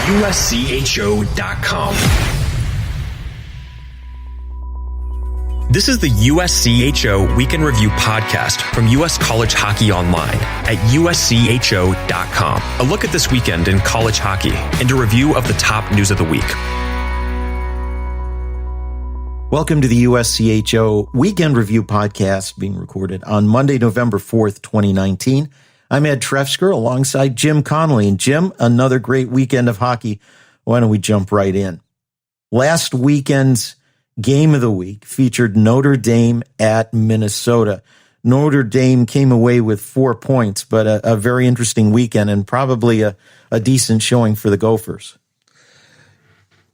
USCHO.com. This is the USCHO Weekend Review podcast from U.S. College Hockey Online at USCHO.com. A look at this weekend in college hockey and a review of the top news of the week. Welcome to the USCHO Weekend Review podcast being recorded on Monday, November 4th, 2019. I'm Ed Trefzger alongside Jim Connelly. And Jim, another great weekend of hockey. Why don't we jump right in? Last weekend's game of the week featured Notre Dame at Minnesota. Notre Dame came away with 4 points, but a very interesting weekend and probably a decent showing for the Gophers.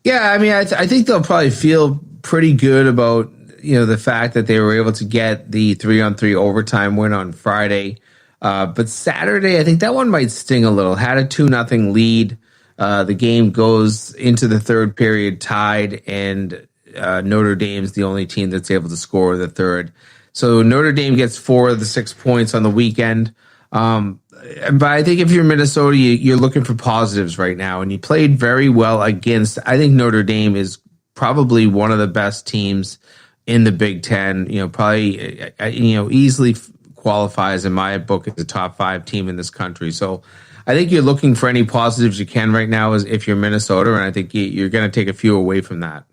Yeah, I mean, I think they'll probably feel pretty good about, the fact that they were able to get the 3-on-3 overtime win on Friday. But Saturday, I think that one might sting a little. Had a 2-0 lead. The game goes into the third period tied, and Notre Dame's the only team that's able to score the third. So Notre Dame gets 4 of the 6 points on the weekend. But I think if you're Minnesota, you're looking for positives right now, and you played very well against. I think Notre Dame is probably one of the best teams in the Big Ten. Probably easily qualifies in my book as a top 5 team in this country. So I think you're looking for any positives you can right now as if you're Minnesota, and I think you're going to take a few away from that.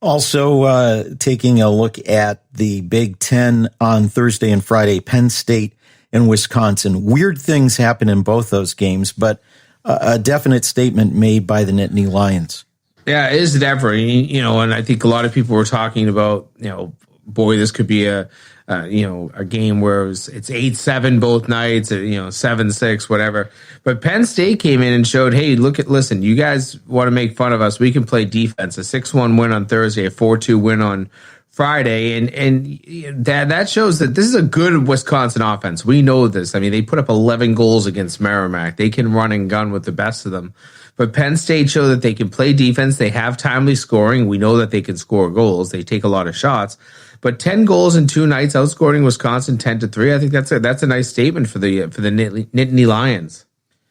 Also, taking a look at the Big Ten on Thursday and Friday, Penn State and Wisconsin. Weird things happen in both those games, but a definite statement made by the Nittany Lions. Yeah, is it ever? And I think a lot of people were talking about, boy, this could be a game where it's 8-7 both nights, 7-6, whatever. But Penn State came in and showed, hey, listen, you guys want to make fun of us. We can play defense. A 6-1 win on Thursday, a 4-2 win on Friday. And that shows that this is a good Wisconsin offense. We know this. I mean, they put up 11 goals against Merrimack. They can run and gun with the best of them. But Penn State showed that they can play defense. They have timely scoring. We know that they can score goals. They take a lot of shots. But 10 goals in 2 nights, outscoring Wisconsin 10-3. I think that's a nice statement for the Nittany Lions.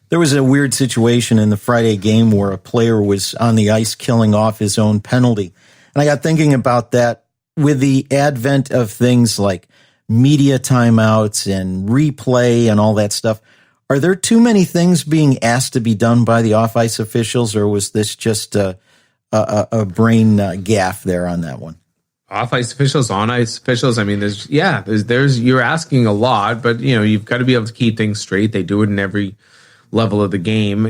There was a weird situation in the Friday game where a player was on the ice killing off his own penalty. And I got thinking about that with the advent of things like media timeouts and replay and all that stuff. Are there too many things being asked to be done by the off-ice officials, or was this just a brain gaffe there on that one? Off-ice officials, on-ice officials. I mean, there's you're asking a lot, but you've got to be able to keep things straight. They do it in every level of the game.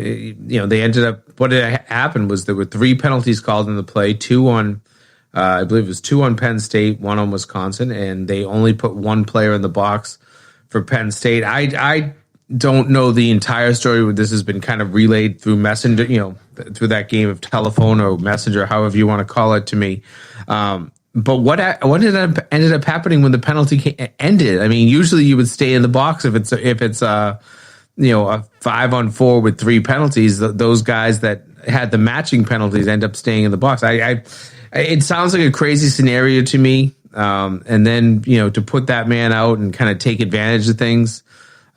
They ended up. What had happened was there were 3 penalties called in the play. 2 on, I believe it was 2 on Penn State, 1 on Wisconsin, and they only put 1 player in the box for Penn State. I don't know the entire story. This has been kind of relayed through Messenger, through that game of telephone or Messenger, however you want to call it to me. But what ended up happening when the penalty ended? I mean, usually you would stay in the box if it's a 5-on-4 with 3 penalties. Those guys that had the matching penalties end up staying in the box. It sounds like a crazy scenario to me. And then to put that man out and kind of take advantage of things.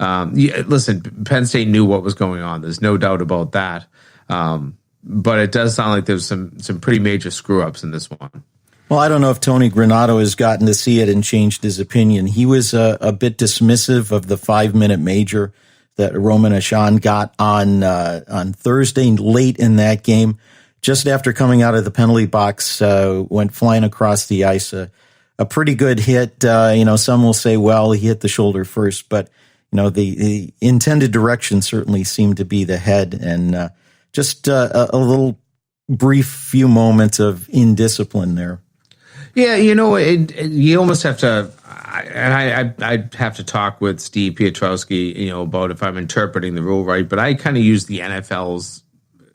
Listen, Penn State knew what was going on. There's no doubt about that. But it does sound like there's some pretty major screw ups in this one. Well, I don't know if Tony Granato has gotten to see it and changed his opinion. He was a bit dismissive of the 5-minute major that Roman Ashan got on Thursday late in that game. Just after coming out of the penalty box, went flying across the ice. A pretty good hit. Some will say, well, he hit the shoulder first, but the intended direction certainly seemed to be the head, and just a little brief few moments of indiscipline there. Yeah, you almost have to, and I'd have to talk with Steve Piotrowski, about if I'm interpreting the rule right, but I kind of use the NFL's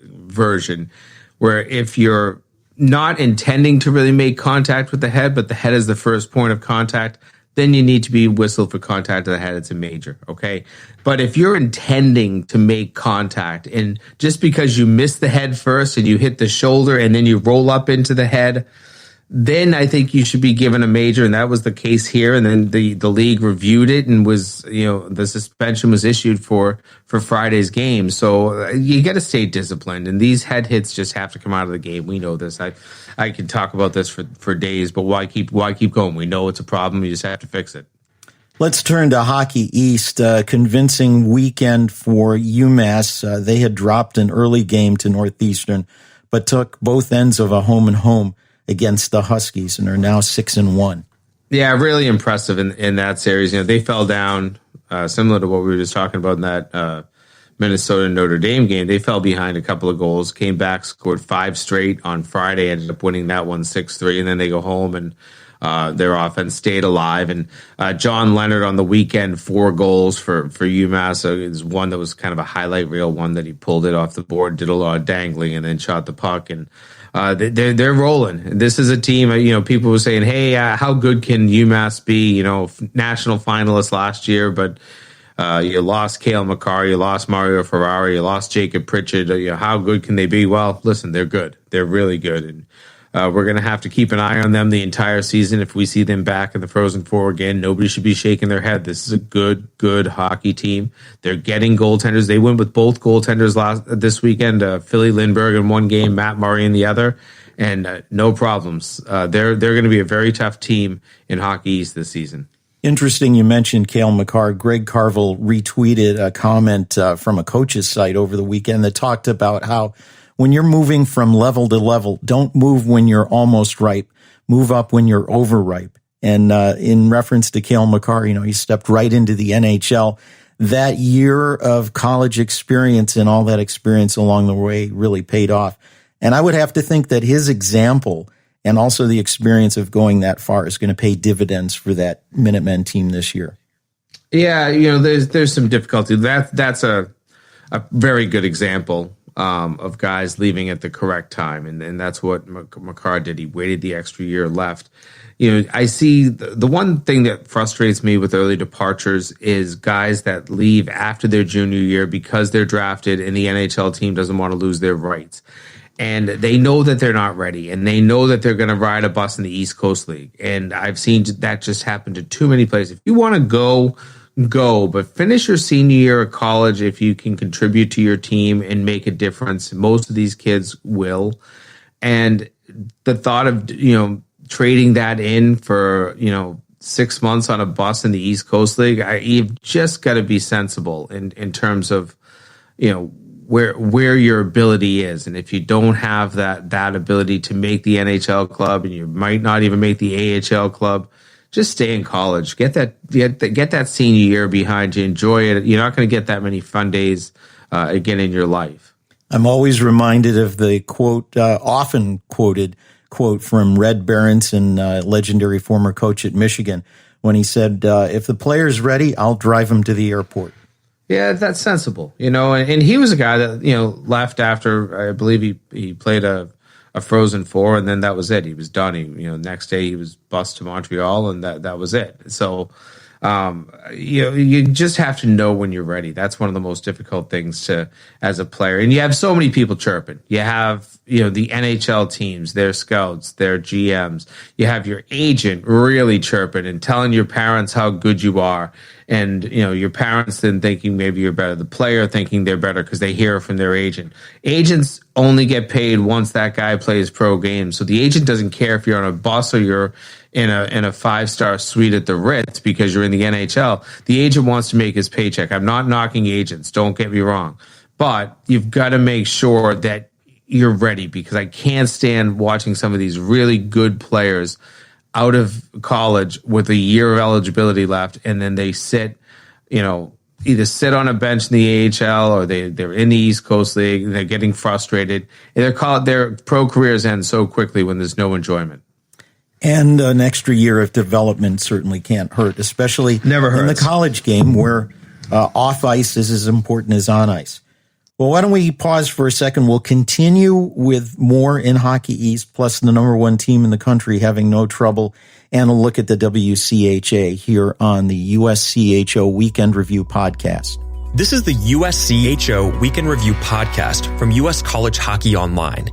version, where if you're not intending to really make contact with the head, but the head is the first point of contact, then you need to be whistled for contact to the head. It's a major, okay? But if you're intending to make contact, and just because you miss the head first and you hit the shoulder and then you roll up into the head, then I think you should be given a major, and that was the case here. And then the league reviewed it and was, the suspension was issued for Friday's game. So you got to stay disciplined, and these head hits just have to come out of the game. We know this. I could talk about this for days, but why keep going? We know it's a problem. You just have to fix it. Let's turn to Hockey East. Convincing weekend for UMass. They had dropped an early game to Northeastern, but took both ends of a home and home against the Huskies and are now 6-1. Yeah, really impressive in that series. They fell down similar to what we were just talking about in that Minnesota Notre Dame game. They fell behind a couple of goals, came back, scored 5 straight on Friday, ended up winning that one 6-3, and then they go home and their offense stayed alive. And John Leonard on the weekend, 4 goals for UMass. So it was one that was kind of a highlight reel, one that he pulled it off the board, did a lot of dangling, and then shot the puck. And they're rolling. This is a team, people were saying, hey, how good can UMass be? National finalists last year, but you lost Cale Makar, you lost Mario Ferrara, you lost Jacob Pritchard. How good can they be? Well, listen, they're good. They're really good. And we're going to have to keep an eye on them the entire season. If we see them back in the Frozen Four again, nobody should be shaking their head. This is a good hockey team. They're getting goaltenders. They went with both goaltenders this weekend, Philly Lindbergh in one game, Matt Murray in the other, and no problems. They're going to be a very tough team in Hockey East this season. Interesting you mentioned Cale Makar. Greg Carville retweeted a comment from a coach's site over the weekend that talked about how when you're moving from level to level, don't move when you're almost ripe. Move up when you're overripe. And in reference to Cale Makar, he stepped right into the NHL. That year of college experience and all that experience along the way really paid off. And I would have to think that his example and also the experience of going that far is going to pay dividends for that Minutemen team this year. Yeah, there's some difficulty. That's a very good example of guys leaving at the correct time, and that's what Makar did. He waited the extra year left. I see the one thing that frustrates me with early departures is guys that leave after their junior year because they're drafted and the NHL team doesn't want to lose their rights. And they know that they're not ready, and they know that they're going to ride a bus in the East Coast League. And I've seen that just happen to too many places. If you want to go, but finish your senior year of college if you can contribute to your team and make a difference. Most of these kids will. And the thought of, trading that in for, 6 months on a bus in the East Coast League, you've just got to be sensible in terms of, where your ability is. And if you don't have that ability to make the NHL club, and you might not even make the AHL club, just stay in college. Get that senior year behind you. Enjoy it. You're not going to get that many fun days again in your life. I'm always reminded of the quote, often quoted quote from Red Berenson, legendary former coach at Michigan, when he said, if the player's ready, I'll drive him to the airport. Yeah, that's sensible. And he was a guy that, left after, I believe he played a Frozen Four, and then that was it. He was done. Next day he was bused to Montreal, and that was it. So, you just have to know when you're ready. That's one of the most difficult things as a player. And you have so many people chirping. You have, the NHL teams, their scouts, their GMs. You have your agent really chirping and telling your parents how good you are. And, your parents then thinking maybe you're better. The player thinking they're better because they hear it from their agent. Agents only get paid once that guy plays pro games. So the agent doesn't care if you're on a bus or you're in a 5-star suite at the Ritz because you're in the NHL. The agent wants to make his paycheck. I'm not knocking agents. Don't get me wrong. But you've got to make sure that you're ready, because I can't stand watching some of these really good players out of college with a year of eligibility left, and then they sit, either sit on a bench in the AHL or they're in the East Coast League and they're getting frustrated. And their pro careers end so quickly when there's no enjoyment. And an extra year of development certainly can't hurt, especially Never hurts. In the college game where off ice is as important as on ice. Well, why don't we pause for a second? We'll continue with more in Hockey East, plus the number 1 team in the country having no trouble, and a look at the WCHA here on the USCHO Weekend Review podcast. This is the USCHO Weekend Review podcast from US College Hockey Online.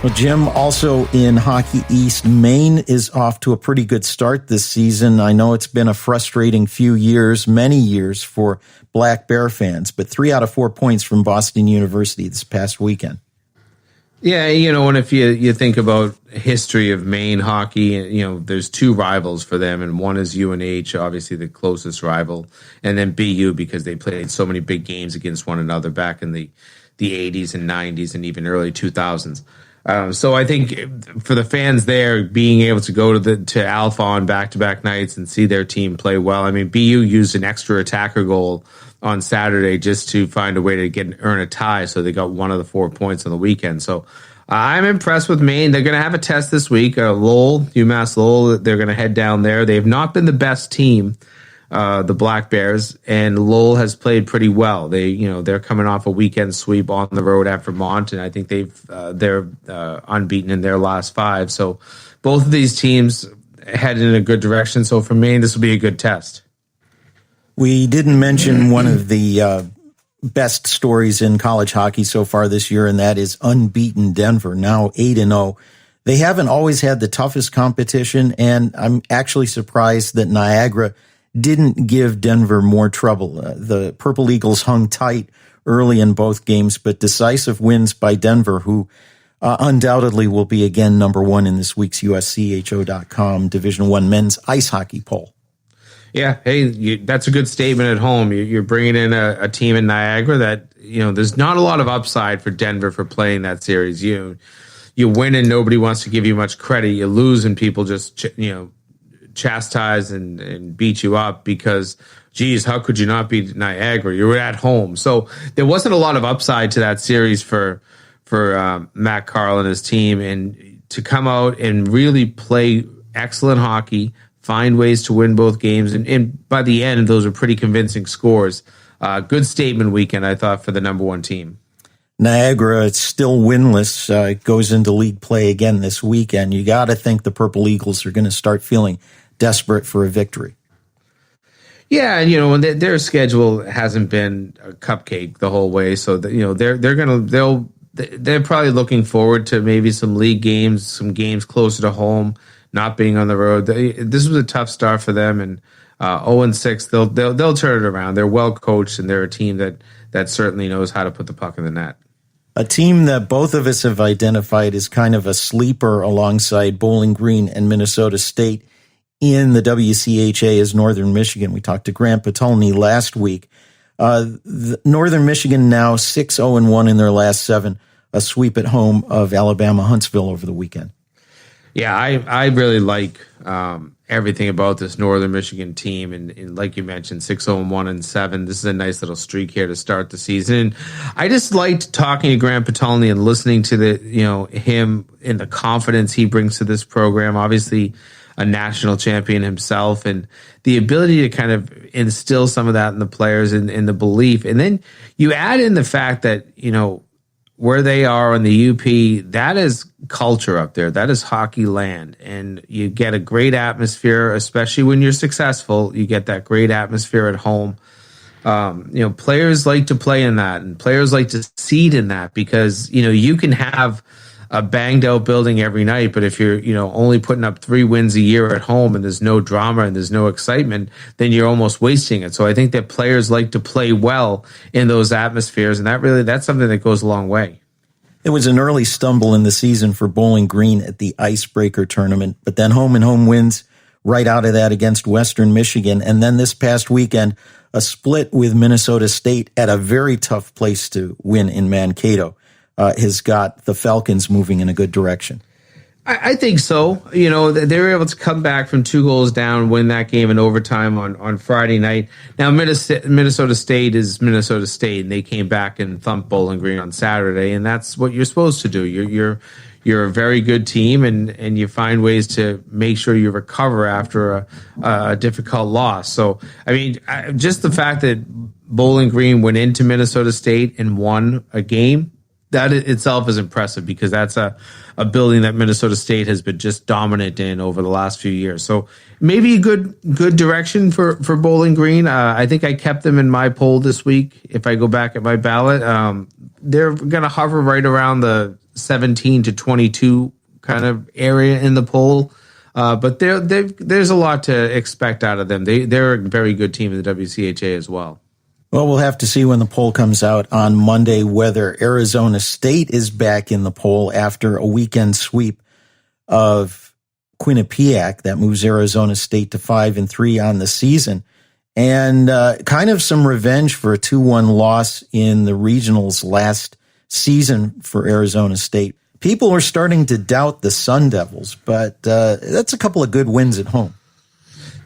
Well, Jim, also in Hockey East, Maine is off to a pretty good start this season. I know it's been a frustrating few years, many years for Black Bear fans, but 3 out of 4 points from Boston University this past weekend. Yeah, and if you think about history of Maine hockey, there's 2 rivals for them, and one is UNH, obviously the closest rival, and then BU because they played so many big games against one another back in the 80s and 90s and even early 2000s. So I think for the fans there, being able to go to Alpha on back-to-back nights and see their team play well. I mean, BU used an extra attacker goal on Saturday just to find a way to earn a tie, so they got one of the 4 points on the weekend. So I'm impressed with Maine. They're going to have a test this week. UMass Lowell, they're going to head down there. They've not been the best team, the Black Bears, and Lowell has played pretty well. They're coming off a weekend sweep on the road at Vermont, and I think they're unbeaten in their last 5. So both of these teams head in a good direction. So for Maine, this will be a good test. We didn't mention one of the best stories in college hockey so far this year, and that is unbeaten Denver, now 8-0. They haven't always had the toughest competition, and I'm actually surprised that Niagara didn't give Denver more trouble. The Purple Eagles hung tight early in both games, but decisive wins by Denver, who undoubtedly will be again number 1 in this week's USCHO.com Division I men's ice hockey poll. Yeah, hey, that's a good statement at home. You're bringing in a team in Niagara that, there's not a lot of upside for Denver for playing that series. You win and nobody wants to give you much credit. You lose and people just, chastise and beat you up because, geez, how could you not beat Niagara? You were at home. So there wasn't a lot of upside to that series for Matt Carl and his team. And to come out and really play excellent hockey, find ways to win both games. And by the end, those were pretty convincing scores. Good statement weekend, I thought, for the number 1 team. Niagara, it's still winless, goes into league play again this weekend. You got to think the Purple Eagles are going to start feeling desperate for a victory. Yeah, and their schedule hasn't been a cupcake the whole way, so they're probably looking forward to maybe some league games, some games closer to home, not being on the road. This was a tough start for them, and 0-6, they'll turn it around. They're well coached, and they're a team that certainly knows how to put the puck in the net. A team that both of us have identified as kind of a sleeper alongside Bowling Green and Minnesota State in the WCHA is Northern Michigan. We talked to Grant Patulny last week. Northern Michigan now 6-0-1 in their last 7, a sweep at home of Alabama Huntsville over the weekend. Yeah, I really like everything about this Northern Michigan team. And like you mentioned, 6-0-1-7. This is a nice little streak here to start the season. And I just liked talking to Grant Patulny and listening to him and the confidence he brings to this program. Obviously, a national champion himself, and the ability to kind of instill some of that in the players and the belief. And then you add in the fact that, where they are on the UP, that is culture up there. That is hockey land. And you get a great atmosphere, especially when you're successful. You get that great atmosphere at home. Players like to play in that, and players like to seed in that because, you can have a banged out building every night, but if you're, only putting up 3 wins a year at home and there's no drama and there's no excitement, then you're almost wasting it. So I think that players like to play well in those atmospheres, and that's something that goes a long way. It was an early stumble in the season for Bowling Green at the Icebreaker tournament, but then home wins right out of that against Western Michigan. And then this past weekend, a split with Minnesota State at a very tough place to win in Mankato. Has got the Falcons moving in a good direction. I think so. They were able to come back from 2 goals down, win that game in overtime on Friday night. Now, Minnesota State is Minnesota State, and they came back and thumped Bowling Green on Saturday, and that's what you're supposed to do. You're a very good team, and you find ways to make sure you recover after a difficult loss. So, just the fact that Bowling Green went into Minnesota State and won a game, that itself is impressive because that's a building that Minnesota State has been just dominant in over the last few years. So maybe a good direction for Bowling Green. I think I kept them in my poll this week. If I go back at my ballot, they're going to hover right around the 17 to 22 kind of area in the poll. But there's a lot to expect out of them. They're a very good team in the WCHA as well. Well, we'll have to see when the poll comes out on Monday whether Arizona State is back in the poll after a weekend sweep of Quinnipiac. That moves Arizona State to 5-3 on the season. And kind of some revenge for a 2-1 loss in the regionals last season for Arizona State. People are starting to doubt the Sun Devils, but that's a couple of good wins at home.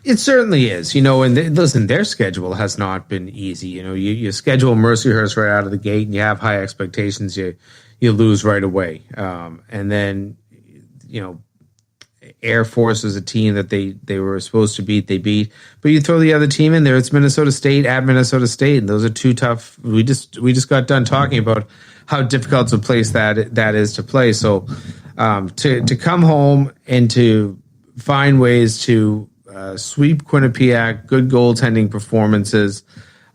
It certainly is, and listen, their schedule has not been easy. You schedule Mercyhurst right out of the gate and you have high expectations, you lose right away. And then, Air Force is a team that they were supposed to beat, they beat. But you throw the other team in there, it's Minnesota State at Minnesota State, and those are two tough. We just got done talking about how difficult a place that is to play. So to come home and to find ways to sweep Quinnipiac, good goaltending performances.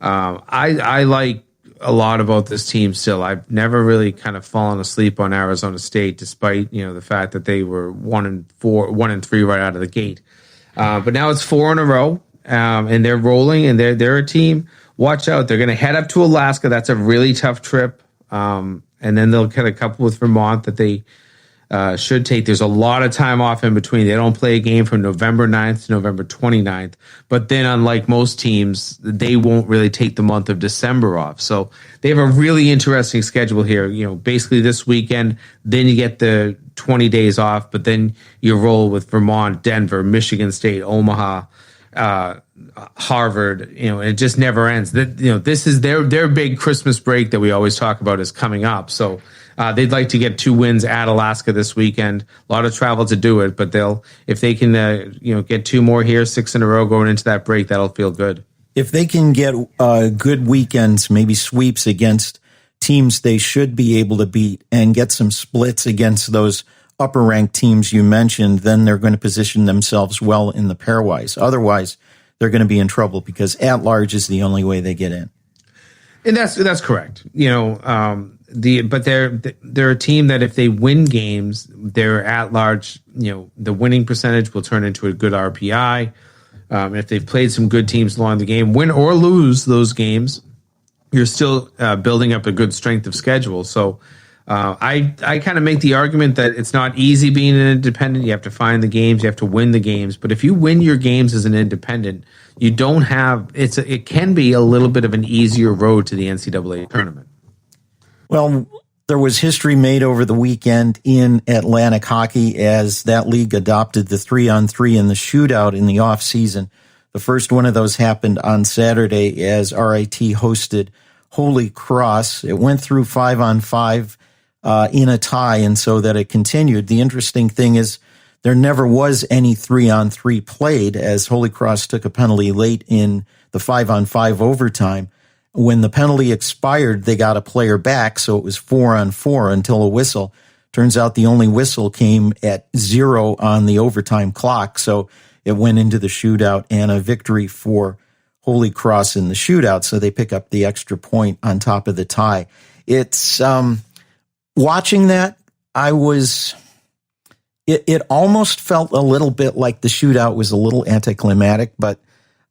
I like a lot about this team still. I've never really kind of fallen asleep on Arizona State, despite the fact that they were 1-3 right out of the gate. But now it's 4 in a row, and they're rolling, and they're a team. Watch out! They're going to head up to Alaska. That's a really tough trip, and then they'll get a couple with Vermont that they should take. There's a lot of time off in between. They don't play a game from November 9th to November 29th. But then, unlike most teams, they won't really take the month of December off. So they have a really interesting schedule here. Basically this weekend, then you get the 20 days off, but then you roll with Vermont, Denver, Michigan State, Omaha, Harvard, and it just never ends. This is their big Christmas break that we always talk about is coming up. So they'd like to get 2 wins at Alaska this weekend. A lot of travel to do it, but if they can, get 2 more here, 6 in a row going into that break, that'll feel good. If they can get good weekends, maybe sweeps against teams they should be able to beat and get some splits against those upper ranked teams you mentioned, then they're going to position themselves well in the pairwise. Otherwise, they're going to be in trouble because at large is the only way they get in. And that's correct. But they're a team that if they win games, they're at large. The winning percentage will turn into a good RPI. If they've played some good teams along the game, win or lose those games, you're still building up a good strength of schedule. So I kind of make the argument that it's not easy being an independent. You have to find the games, you have to win the games. But if you win your games as an independent, you don't have it can be a little bit of an easier road to the NCAA tournament. Well, there was history made over the weekend in Atlantic hockey as that league adopted the 3-on-3 and the shootout in the off season. The first one of those happened on Saturday as RIT hosted Holy Cross. It went through 5-on-5 in a tie, and so that it continued. The interesting thing is there never was any 3-on-3 played as Holy Cross took a penalty late in the 5-on-5 overtime. When the penalty expired, they got a player back, so it was 4-on-4 until a whistle. Turns out the only whistle came at 0 on the overtime clock, so it went into the shootout and a victory for Holy Cross in the shootout, so they pick up the extra point on top of the tie. It's watching that, it almost felt a little bit like the shootout was a little anticlimactic, but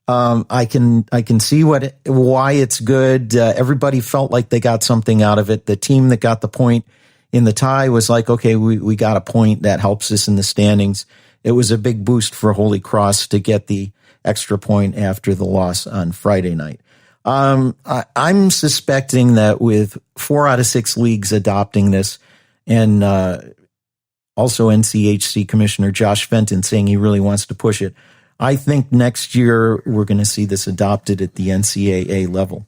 I can see why it's good. Everybody felt like they got something out of it. The team that got the point in the tie was like, okay, we got a point that helps us in the standings. It was a big boost for Holy Cross to get the extra point after the loss on Friday night. I'm suspecting that with 4 out of 6 leagues adopting this and also NCHC Commissioner Josh Fenton saying he really wants to push it, I think next year we're going to see this adopted at the NCAA level.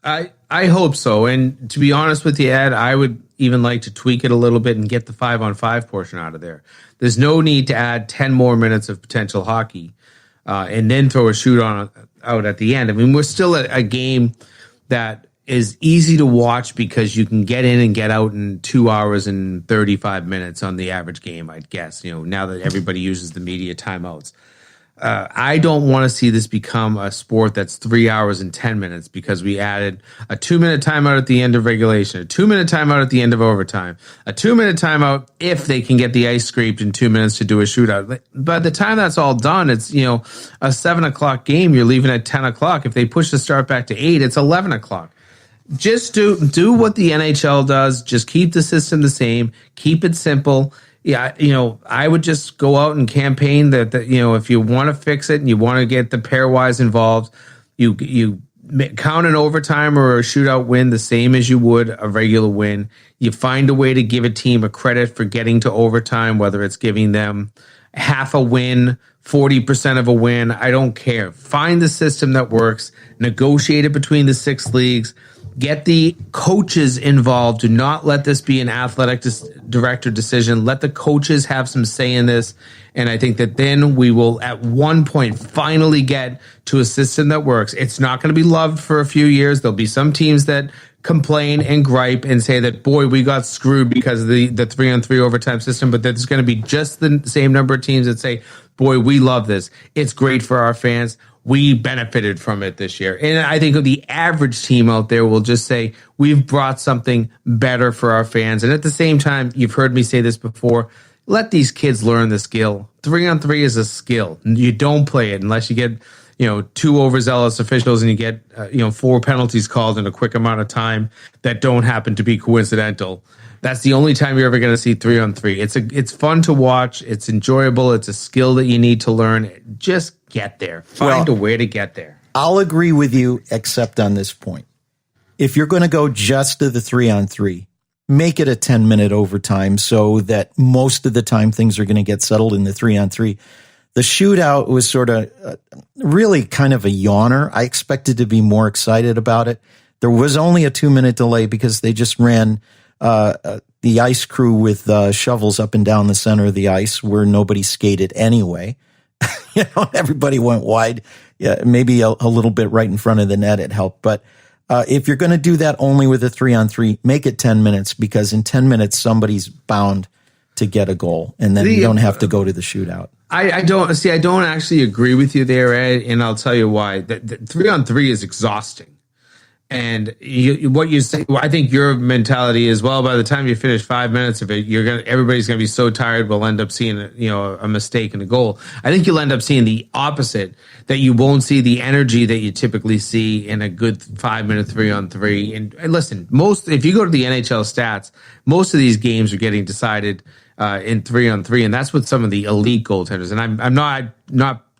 I hope so. And to be honest with you, Ed, I would even like to tweak it a little bit and get the 5-on-5 portion out of there. There's no need to add 10 more minutes of potential hockey and then throw a shootout out at the end. I mean, we're still a game that is easy to watch because you can get in and get out in 2 hours and 35 minutes on the average game, I'd guess, now that everybody uses the media timeouts. I don't want to see this become a sport that's 3 hours and 10 minutes because we added a 2-minute timeout at the end of regulation, a 2-minute timeout at the end of overtime, a 2-minute timeout if they can get the ice scraped in 2 minutes to do a shootout. By the time that's all done, it's, a 7 o'clock game. You're leaving at 10 o'clock. If they push the start back to 8, it's 11 o'clock. Just do what the NHL does. Just keep the system the same. Keep it simple. Yeah, I would just go out and campaign that if you want to fix it and you want to get the pairwise involved, you count an overtime or a shootout win the same as you would a regular win. You find a way to give a team a credit for getting to overtime, whether it's giving them half a win, 40% of a win. I don't care. Find the system that works. Negotiate it between the 6 leagues. Get the coaches involved. Do not let this be an athletic director decision. Let the coaches have some say in this. And I think that then we will at one point finally get to a system that works. It's not going to be loved for a few years. There'll be some teams that complain and gripe and say that, boy, we got screwed because of the 3-on-3 overtime system. But there's going to be just the same number of teams that say, boy, we love this. It's great for our fans. We benefited from it this year. And I think the average team out there will just say, we've brought something better for our fans. And at the same time, you've heard me say this before, let these kids learn the skill. 3-on-3 is a skill. You don't play it unless you get, 2 overzealous officials and you get, 4 penalties called in a quick amount of time that don't happen to be coincidental. That's the only time you're ever going to see 3-on-3. It's fun to watch. It's enjoyable. It's a skill that you need to learn. Just get there. Find a way to get there. I'll agree with you, except on this point. If you're going to go just to the 3-on-3, make it a 10-minute overtime so that most of the time things are going to get settled in the 3-on-3. The shootout was sort of really kind of a yawner. I expected to be more excited about it. There was only a 2-minute delay because they just ran the ice crew with shovels up and down the center of the ice where nobody skated anyway. Everybody went wide. Yeah, maybe a little bit right in front of the net, it helped. But if you're going to do that only with a 3-on-3, make it 10 minutes because in 10 minutes, somebody's bound to get a goal and then you don't have to go to the shootout. I don't actually agree with you there, Ed, and I'll tell you why. The 3-on-3 is exhausting. And what you say, I think your mentality is, well, by the time you finish 5 minutes of it, everybody's going to be so tired, we'll end up seeing, a mistake in a goal. I think you'll end up seeing the opposite, that you won't see the energy that you typically see in a good 5-minute 3-on-3. And listen, if you go to the NHL stats, most of these games are getting decided in 3-on-3, and that's with some of the elite goaltenders. And I'm not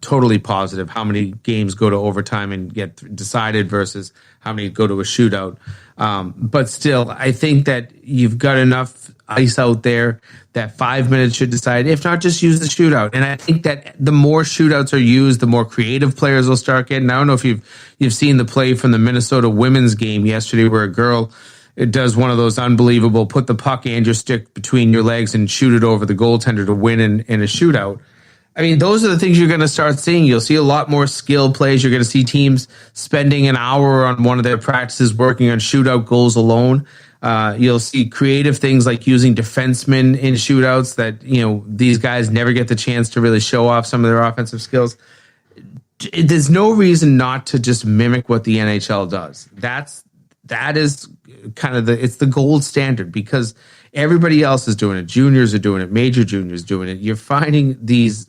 totally positive how many games go to overtime and get decided versus how many go to a shootout. But still, I think that you've got enough ice out there that 5 minutes should decide. If not, just use the shootout. And I think that the more shootouts are used, the more creative players will start getting. I don't know if you've seen the play from the Minnesota women's game yesterday where a girl does one of those unbelievable put the puck and your stick between your legs and shoot it over the goaltender to win in a shootout. I mean, those are the things you're going to start seeing. You'll see a lot more skill plays. You're going to see teams spending an hour on one of their practices working on shootout goals alone. You'll see creative things like using defensemen in shootouts that, these guys never get the chance to really show off some of their offensive skills. There's no reason not to just mimic what the NHL does. That is kind of it's the gold standard because everybody else is doing it. Juniors are doing it. Major juniors doing it. You're finding these,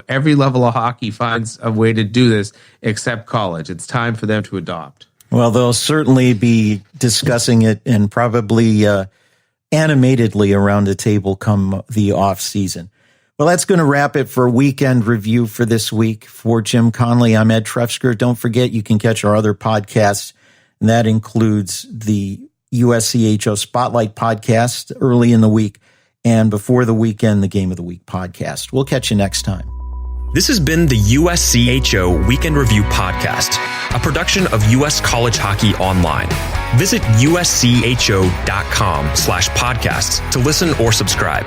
every level of hockey finds a way to do this except college. It's time for them to adopt. Well, they'll certainly be discussing it and probably animatedly around the table come the off season. Well, that's going to wrap it for Weekend Review for this week. For Jim Connelly, I'm Ed Trefzger. Don't forget, you can catch our other podcasts, and that includes the USCHO Spotlight podcast early in the week, and before the weekend, the Game of the Week podcast. We'll catch you next time. This has been the USCHO Weekend Review podcast, a production of US College Hockey Online. Visit uscho.com/podcasts to listen or subscribe.